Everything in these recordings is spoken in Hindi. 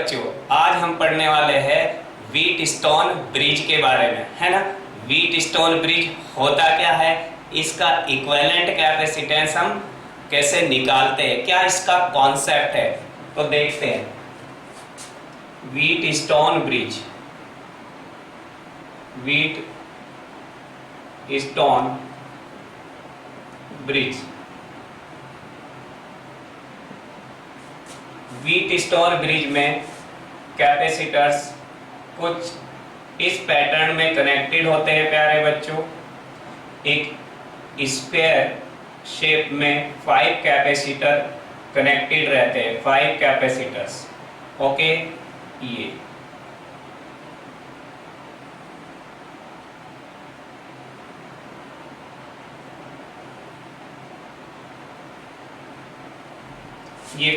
बच्चों, आज हम पढ़ने वाले हैं व्हीटस्टोन ब्रिज के बारे में, है ना। व्हीटस्टोन ब्रिज होता क्या है, इसका इक्विवेलेंट कैपेसिटेंस हम कैसे निकालते हैं, क्या इसका कॉन्सेप्ट है, तो देखते हैं। Wheatstone bridge, Wheatstone bridge, Wheatstone bridge में कैपेसिटर्स कुछ इस पैटर्न में कनेक्टेड होते हैं प्यारे बच्चों। एक स्क्वायर शेप में 5 कैपेसिटर कनेक्टेड रहते हैं, 5 कैपेसिटर्स। ओके, ये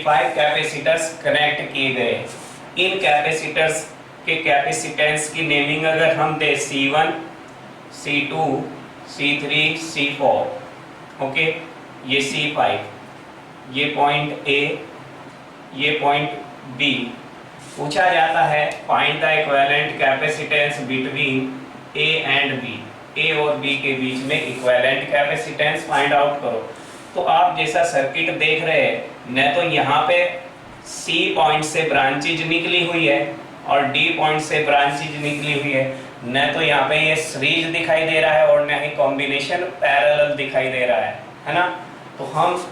5 कैपेसिटर्स कनेक्ट किए गए। इन कैपेसिटर्स के कैपेसिटेंस की नेमिंग अगर हम दे C1, C2, C3, C4, okay, ये C5, ये पॉइंट A, ये पॉइंट B। पूछा जाता है find the equivalent capacitance between A and B, A और B के बीच में इक्विवेलेंट कैपेसिटेंस फाइंड आउट करो। तो आप जैसा सर्किट देख रहे हैं, न तो यहाँ पे C पॉइंट से ब्रांचेज निकली हुई है और D पॉइंट से ब्रांचेज निकली हुई है, न तो यहाँ पे ये सीरीज दिखाई दे रहा है और न ही कॉम्बिनेशन पैरेलल दिखाई दे रहा है ना। तो हम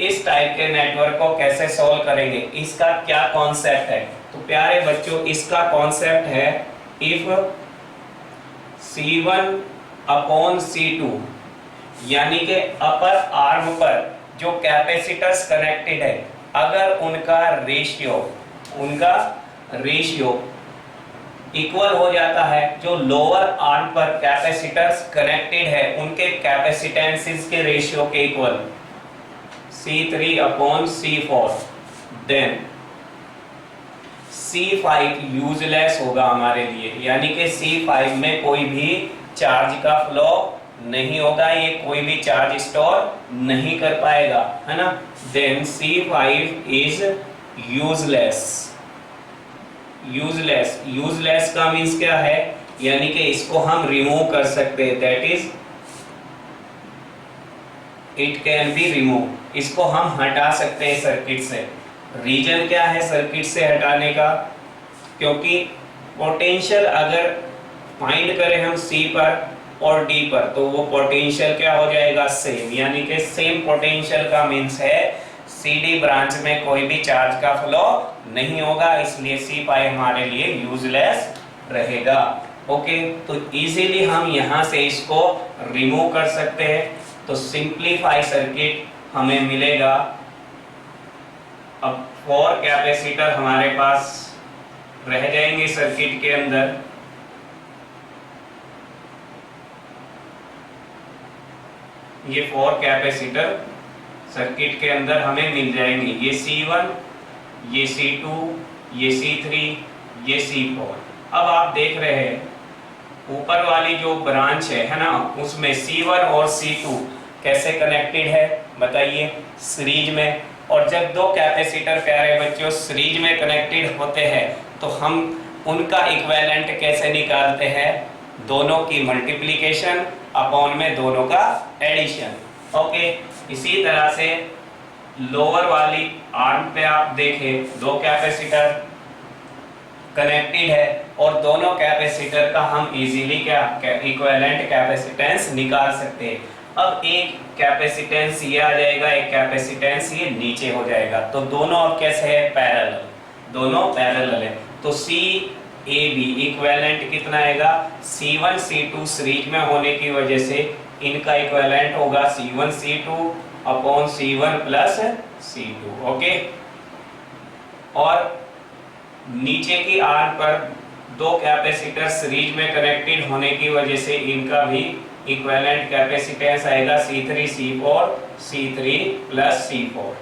इस टाइप के नेटवर्क को कैसे सॉल्व करेंगे, इसका क्या कॉन्सेप्ट है। तो प्यारे बच्चों, इसका कॉन्सेप्ट है इफ C1 अपॉन C2, यानी कि अपर आर्म पर जो कैपेसिटर्स कनेक्टेड है, अगर उनका रेशियो इक्वल हो जाता है, जो लोअर आर्म पर कैपेसिटर्स कनेक्टेड है उनके कैपेसिटेंसेस के रेशियो के equal, C3 upon C4, then C5 useless होगा हमारे लिए, यानी कि C5 में कोई भी चार्ज का फ्लो नहीं होगा, ये कोई भी चार्ज स्टोर नहीं कर पाएगा, है ना। देन C5 इज यूजलेस का मीन्स क्या है, यानी कि इसको हम रिमूव कर सकते हैं, that is it can be remove, इसको हम हटा सकते हैं सर्किट से। रीजन क्या है सर्किट से हटाने का, क्योंकि पोटेंशियल अगर फाइंड करें हम C पर और D पर, तो वो पोटेंशियल क्या हो जाएगा, सेम, यानी कि सेम पोटेंशियल का मीन्स है CD ब्रांच में कोई भी चार्ज का फ्लो नहीं होगा, इसलिए C5 हमारे लिए यूजलेस रहेगा। ओके, तो इजीली हम यहाँ से इसको रिमूव कर सकते हैं। तो सिंप्लीफाई सर्किट हमें मिलेगा। अब 4 कैपेसिटर हमारे पास रह जाएंगे सर्किट के अंदर। ये 4 कैपेसिटर सर्किट के अंदर हमें मिल जाएंगे, ये C1, ये C2, ये C3, ये C4। अब आप देख रहे हैं ऊपर वाली जो ब्रांच है ना, उसमें C1 और C2 कैसे कनेक्टेड है बताइए, सीरीज में। और जब 2 कैपेसिटर प्यारे बच्चों सीरीज में कनेक्टेड होते हैं तो हम उनका इक्विवेलेंट कैसे निकालते हैं, दोनों की मल्टीप्लिकेशन अपॉन में दोनों का एडिशन। ओके, इसी तरह से लोअर वाली आर्म पे आप देखें 2 कैपेसिटर कनेक्टेड है और दोनों कैपेसिटर का हम इजीली क्या इक्विवेलेंट कैपेसिटेंस निकाल सकते हैं। अब एक कैपेसिटेंस ये आ जाएगा, एक कैपेसिटेंस ये नीचे हो जाएगा, तो दोनों अब कैसे है, पैरेलल, दोनों पैरेलल है। तो CAB इक्विवेलेंट कितना आएगा, C1 C2 सीरीज में होने की वजह से इनका इक्विवेलेंट होगा C1 C2 upon C1 plus C2। Okay, और नीचे की आर्म पर 2 कैपेसिटर सीरीज में कनेक्टेड होने की वजह से इनका भी इक्विवेलेंट कैपेसिटेंस आएगा C3 प्लस C4।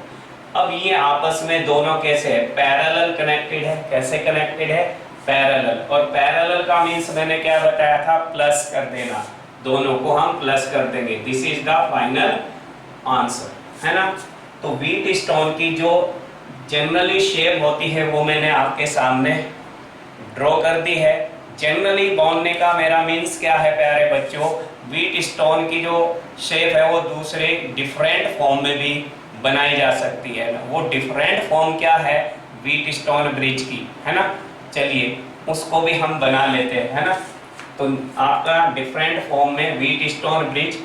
अब ये आपस में दोनों कैसे है, पैरेलल कनेक्टेड है। कैसे कनेक्टेड है, पैरेलल। और पैरेलल का मीन्स मैंने क्या बताया था, प्लस कर देना, दोनों को हम प्लस कर देंगे। This is the final answer, है ना। तो व्हीटस्टोन की जो जनरली शेप होती है वो मैंने आपके सामने ड्रॉ कर दी है। जनरली बोनने का मेरा मीन्स क्या है प्यारे बच्चों, व्हीट स्टोन की जो शेप है वो दूसरे डिफरेंट फॉर्म में भी बनाई जा सकती है। वो डिफरेंट फॉर्म क्या है, व्हीट स्टोन ब्रिज की, है ना। चलिए उसको भी हम बना लेते हैं, है ना। तो आपका डिफरेंट फॉर्म में व्हीट स्टोन ब्रिज,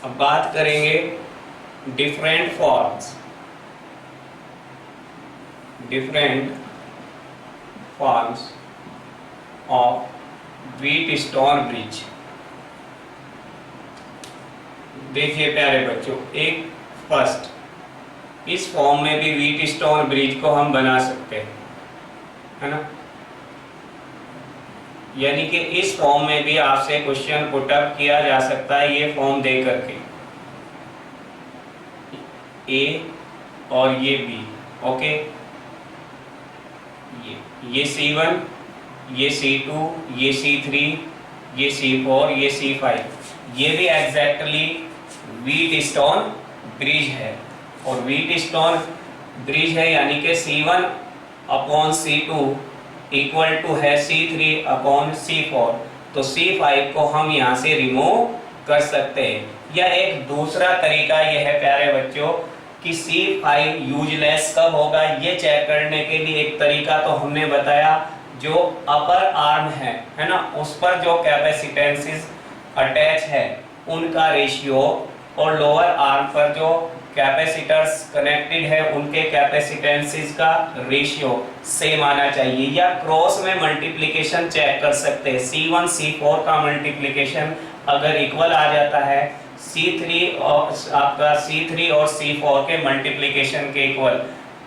अब बात करेंगे different forms, different forms of wheat stone bridge. देखिए प्यारे बच्चों, एक फर्स्ट इस फॉर्म में भी व्हीट स्टोन ब्रिज को हम बना सकते हैं, है ना। यानी कि इस फॉर्म में भी आपसे क्वेश्चन पुट अप किया जा सकता है, ये फॉर्म दे करके ए और ये बी, ओके। ये C1, ये C2, ये C3, ये C4, ये C5, ये भी एग्जैक्टली व्हीट स्टोन ब्रिज है। और व्हीट स्टोन ब्रिज है यानी कि C1 upon C2 equal to है C3 अपॉन C4। तो C5 को हम यहाँ से रिमूव कर सकते हैं। या एक दूसरा तरीका यह है प्यारे बच्चों कि C5 यूजलेस कब होगा, ये चेक करने के लिए एक तरीका तो हमने बताया, जो अपर आर्म है ना, उस पर जो कैपेसिटेंसेस अटैच है उनका रेशियो और लोअर आर्म पर जो कैपेसिटर्स कनेक्टेड है उनके कैपेसिटेंसेस का रेशियो सेम आना चाहिए। या क्रॉस में मल्टीप्लिकेशन चेक कर सकते हैं, C1 C4 का मल्टीप्लिकेशन अगर इक्वल आ जाता है C3 और आपका C3 और C4 के मल्टीप्लिकेशन के इक्वल,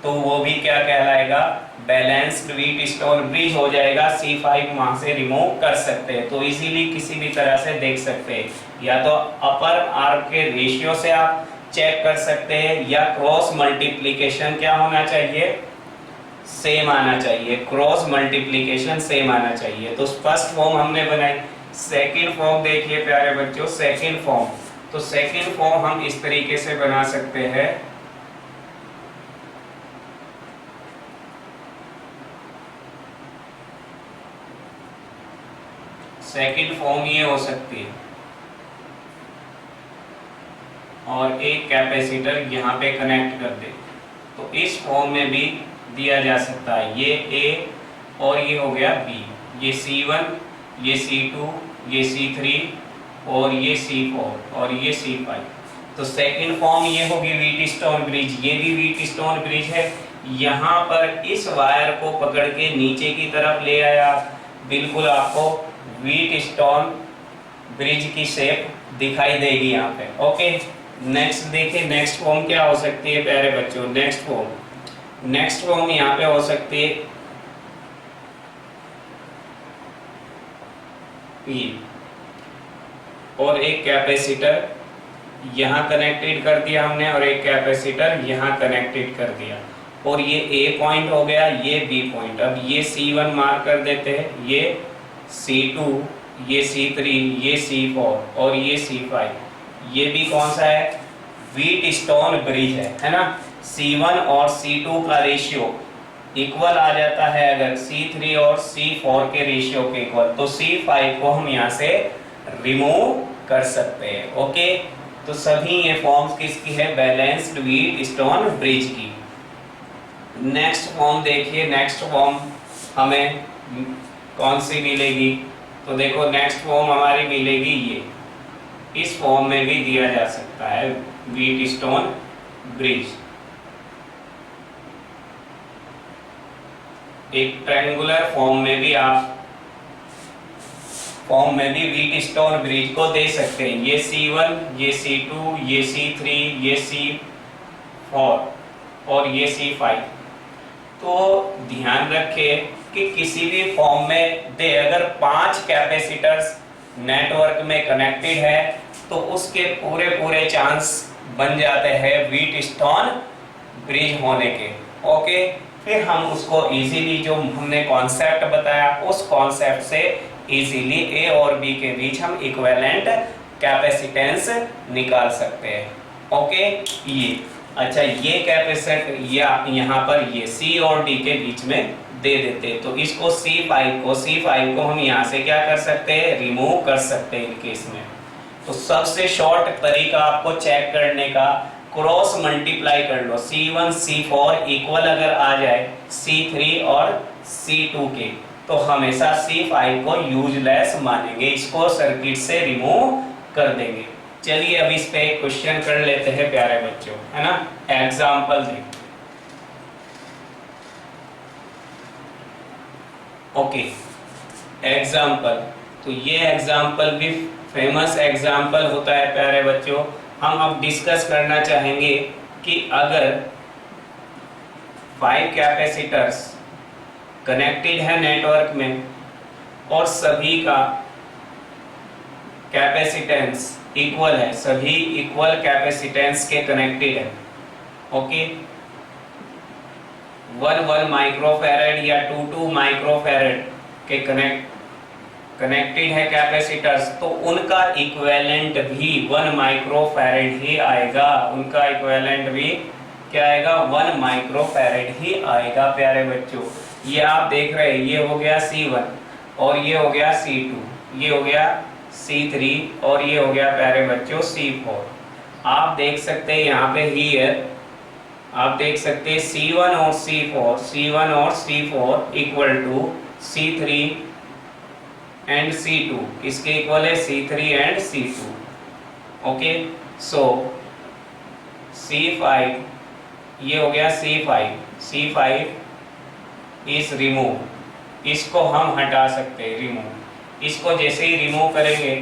तो वो भी क्या कहलाएगा, बैलेंस्ड व्हीट स्टोन ब्रिज हो जाएगा। C5 वहां से रिमूव कर सकते हैं। तो इजीली किसी भी तरह से देख सकते हैं, या तो अपर आर्म के रेशियो से आप चेक कर सकते हैं, या क्रॉस मल्टीप्लिकेशन क्या होना चाहिए, सेम आना चाहिए, क्रॉस मल्टीप्लिकेशन सेम आना चाहिए। तो फर्स्ट फॉर्म हमने बनाई। सेकंड फॉर्म देखिए प्यारे बच्चों, सेकंड फॉर्म, तो सेकंड फॉर्म हम इस तरीके से बना सकते हैं। सेकंड फॉर्म ये हो सकती है और एक कैपेसिटर यहाँ पे कनेक्ट कर दे, तो इस फॉर्म में भी दिया जा सकता है। ये ए और ये हो गया बी, ये C1, ये C2, ये C3 और ये C4 और ये C5। तो सेकंड फॉर्म ये होगी व्हीट स्टोन ब्रिज, ये भी व्हीट स्टोन ब्रिज है। यहाँ पर इस वायर को पकड़ के नीचे की तरफ ले आया, बिल्कुल आपको व्हीट स्टोन ब्रिज की शेप दिखाई देगी यहाँ पे, ओके। नेक्स्ट देखिए, नेक्स्ट फॉर्म क्या हो सकती है प्यारे बच्चों, नेक्स्ट फॉर्म यहाँ पे हो सकती है ये, और एक कैपेसिटर यहाँ कनेक्टेड कर दिया हमने और एक कैपेसिटर यहाँ कनेक्टेड कर दिया, और ये A पॉइंट हो गया, ये B पॉइंट। अब ये C1 मार्क कर देते हैं, ये C2, ये C3, ये C4 और ये C5। ये भी कौन सा है, व्हीट स्टोन ब्रिज है ना। C1 और C2 का रेशियो इक्वल आ जाता है अगर C3 और C4 के रेशियो के इक्वल, तो C5 को हम यहाँ से रिमूव कर सकते हैं, ओके। तो सभी ये फॉर्म्स किसकी है, बैलेंस्ड व्हीट स्टोन ब्रिज की। नेक्स्ट फॉर्म देखिए, नेक्स्ट फॉर्म हमें कौन सी मिलेगी, तो देखो नेक्स्ट फॉर्म हमारी मिलेगी ये, इस फॉर्म में भी दिया जा सकता है व्हीट स्टोन ब्रिज। एक ट्रायंगुलर फॉर्म में भी आप व्हीट स्टोन ब्रिज को दे सकते हैं। ये C1, ये C2, ये C3, ये C4 और ये C5। तो ध्यान रखें कि किसी भी फॉर्म में दे, अगर 5 कैपेसिटर्स नेटवर्क में कनेक्टेड है तो उसके पूरे चांस बन जाते हैं व्हीट स्टोन ब्रिज होने के, ओके। फिर हम उसको इजीली जो हमने कॉन्सेप्ट बताया उस कॉन्सेप्ट से इजीली ए और बी के बीच हम इक्विवेलेंट कैपेसिटेंस निकाल सकते हैं। ओके, ये अच्छा, ये कैपेसिटेंस यहाँ पर ये सी और डी के बीच में दे देते, तो इसको C5 को हम यहाँ से क्या कर सकते हैं, रिमूव कर सकते हैं इन केस में। तो सबसे शॉर्ट तरीका आपको चेक करने का, क्रॉस मल्टीप्लाई कर लो, C1 C4 इक्वल अगर आ जाए C3 और C2 के, तो हमेशा C5 को यूजलेस मानेंगे, इसको सर्किट से रिमूव कर देंगे। चलिए अब इस पे एक क्वेश्चन कर लेते हैं प्यारे बच्चों, है ना, एग्जाम्पल देखते। ओके, एग्जाम्पल, तो ये एग्जाम्पल भी फेमस एग्जाम्पल होता है प्यारे बच्चों। हम अब डिस्कस करना चाहेंगे कि अगर 5 कैपेसिटर्स कनेक्टेड है नेटवर्क में और सभी का कैपेसिटेंस इक्वल है, सभी इक्वल कैपेसिटेंस के कनेक्टेड है। ओके, 1 माइक्रोफैरड या 2 माइक्रोफैरड के कनेक्टेड है कैपेसिटर्स, तो उनका इक्विवेलेंट भी 1 माइक्रोफैरड ही आएगा, उनका इक्विवेलेंट भी क्या आएगा, 1 माइक्रोफैरड ही आएगा प्यारे बच्चों। ये आप देख रहे हैं, ये हो गया C1 और ये हो गया C2, ये हो गया C3 और ये हो गया प्यारे बच्चों C4। आप देख सकते हैं यहाँ पे हियर आप देख सकते हैं C1 और C4 equal to C3 and C2, किसके इक्वल है, C3 and C2। Okay, so C5, ये हो गया C5 इज रिमूव, इसको हम हटा सकते हैं, रिमूव। इसको जैसे ही रिमूव करेंगे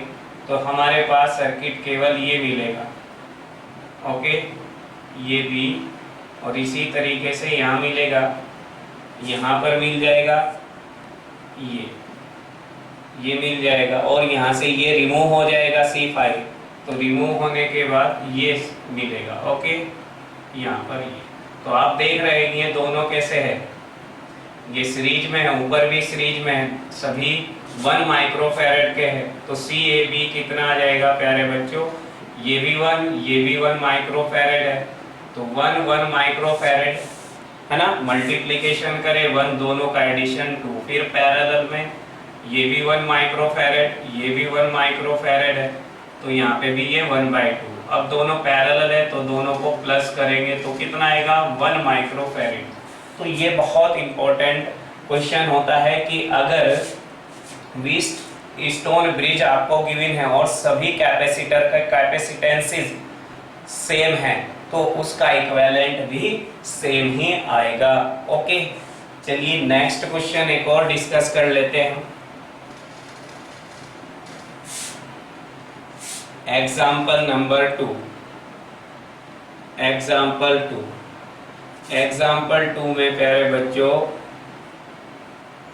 तो हमारे पास सर्किट केवल ये मिलेगा। ओके, ये भी, और इसी तरीके से यहाँ मिलेगा, यहाँ पर मिल जाएगा, ये मिल जाएगा, और यहाँ से ये रिमूव हो जाएगा C5, तो रिमूव होने के बाद ये मिलेगा। ओके, यहाँ पर ये, तो आप देख रहे हैं ये दोनों कैसे है, ये सीरीज में है, ऊपर भी सीरीज में है, सभी 1 माइक्रोफैरड के हैं, तो CAB कितना आ जाएगा प्यारे बच्चों, ये भी 1 माइक्रोफैरड है, तो 1 माइक्रोफैरड है ना, मल्टीप्लिकेशन करें 1, दोनों का एडिशन 2, फिर पैरेलल में ये भी 1 माइक्रोफैरड, ये भी 1 माइक्रोफैरड है, तो यहाँ पे भी ये 1/2। अब दोनों पैरेलल है तो दोनों को प्लस करेंगे तो कितना आएगा, 1 माइक्रोफैरड। तो ये बहुत इंपॉर्टेंट क्वेश्चन होता है कि अगर व्हीटस्टोन ब्रिज आपको गिवन है और सभी कैपेसिटर का कैपेसिटेंसेस सेम है, तो उसका इक्विवेलेंट भी सेम ही आएगा। ओके, चलिए नेक्स्ट क्वेश्चन एक और डिस्कस कर लेते हैं। एग्जाम्पल नंबर 2, एग्जाम्पल 2 में प्यारे बच्चों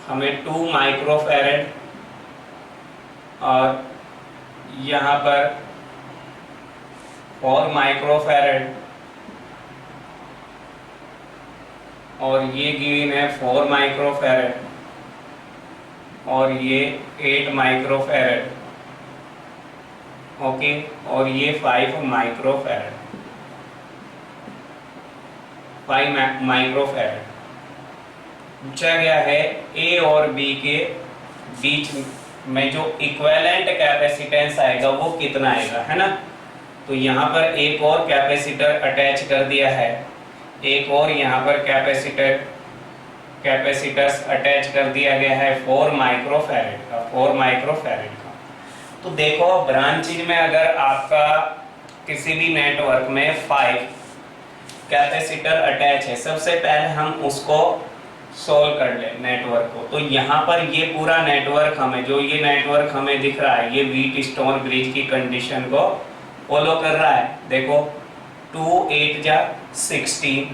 हमें 2 माइक्रोफैरड और यहाँ पर 4 माइक्रोफैरड और ये गिवन है 4 माइक्रोफैरड और ये 8 माइक्रोफैरड। ओके, और ये 5 माइक्रोफैरड, 5 माइक्रोफैरड पूछा गया है। ए और बी के बीच में जो इक्विवेलेंट कैपेसिटेंस आएगा वो कितना आएगा, है ना। तो यहाँ पर एक और कैपेसिटर अटैच कर दिया है, एक और यहाँ पर कैपेसिटर्स अटैच कर दिया गया है 4 माइक्रोफैरड का। तो देखो ब्रांचेज में अगर आपका किसी भी नेटवर्क में 5 कैपेसिटर अटैच है, सबसे पहले हम उसको सोल्व कर ले नेटवर्क को। तो यहाँ पर ये पूरा नेटवर्क हमें, जो ये नेटवर्क हमें दिख रहा है, ये व्हीटस्टोन ब्रिज की कंडीशन को फॉलो कर रहा है। देखो 2 8 जा 16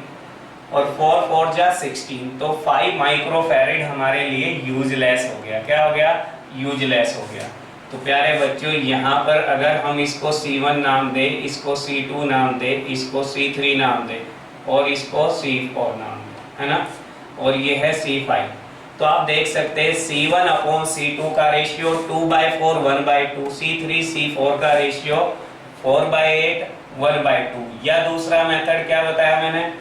और 4 4 जा 16, तो 5 माइक्रोफैरड हमारे लिए यूजलेस हो गया। क्या हो गया? यूजलेस हो गया। तो प्यारे बच्चों यहाँ पर अगर हम इसको C1 नाम दे, इसको C2 नाम दे, इसको C3 नाम दे और इसको C4 नाम दे, है ना। और ये है C5। तो आप देख सकते हैं C1 अपॉन C2 का रेशियो 2/4 1/2, C3 C4 का रेशियो 4/8 1/2। या दूसरा मेथड क्या बताया मैंने,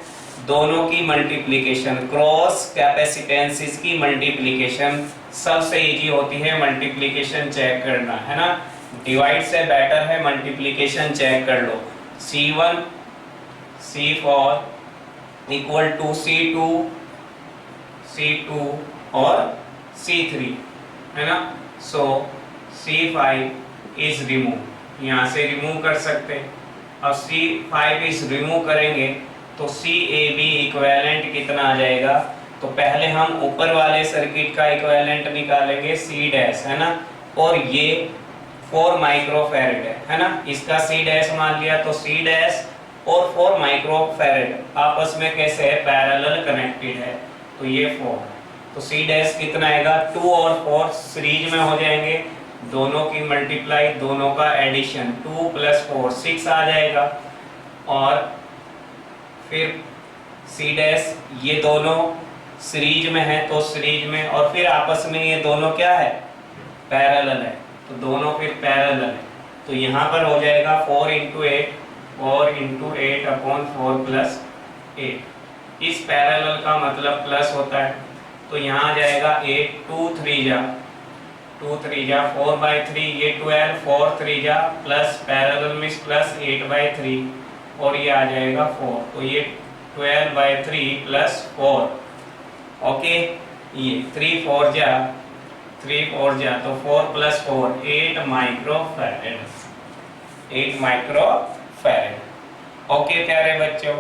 दोनों की मल्टीप्लिकेशन, क्रॉस कैपेसिटेंसेस की मल्टीप्लिकेशन सबसे इजी होती है मल्टीप्लिकेशन चेक करना, है ना। डिवाइड से बेटर है मल्टीप्लिकेशन चेक कर लो। C1 C4 equal to C2 और C3, है ना। सो C5 इज रिमूव, यहाँ से रिमूव कर सकते हैं। अब C5 इज रिमूव करेंगे तो CAB इक्विवेलेंट कितना आ जाएगा, तो पहले हम ऊपर वाले सर्किट का इक्विवेलेंट निकालेंगे C डैश, है ना। और ये 4 माइक्रोफैरेड है ना, इसका C डैश मान लिया तो C डैश और 4 माइक्रोफैरेड आपस में कैसे है, पैरेलल कनेक्टेड है, तो ये 4। तो C डैश कितना आएगा, 2 और 4 सीरीज में हो जाएंगे, दोनों की मल्टीप्लाई, दोनों का एडिशन, 2 + 4 6 आ जाएगा। और फिर C डैश, ये दोनों सीरीज में है तो सीरीज में, और फिर आपस में ये दोनों क्या है, पैरेलल है, तो दोनों फिर पैरेलल है। तो यहाँ पर हो जाएगा 4 × 8 4 + 8। इस पैरेलल का मतलब प्लस होता है, तो यहाँ आ जाएगा 8 2 3 जा 4/3, ये 12 4 3 जा प्लस पैरेलल में प्लस 8/3 और ये आ जाएगा 4, तो ये 12/3 + 4। ओके, ये 3 4 जा तो 4 + 4 8 माइक्रोफैरेड, 8 माइक्रोफैरेड। ओके प्यारे बच्चों,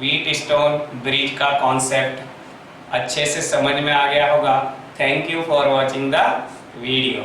व्हीटस्टोन ब्रिज का कॉन्सेप्ट अच्छे से समझ में आ गया होगा। Thank you for watching the video.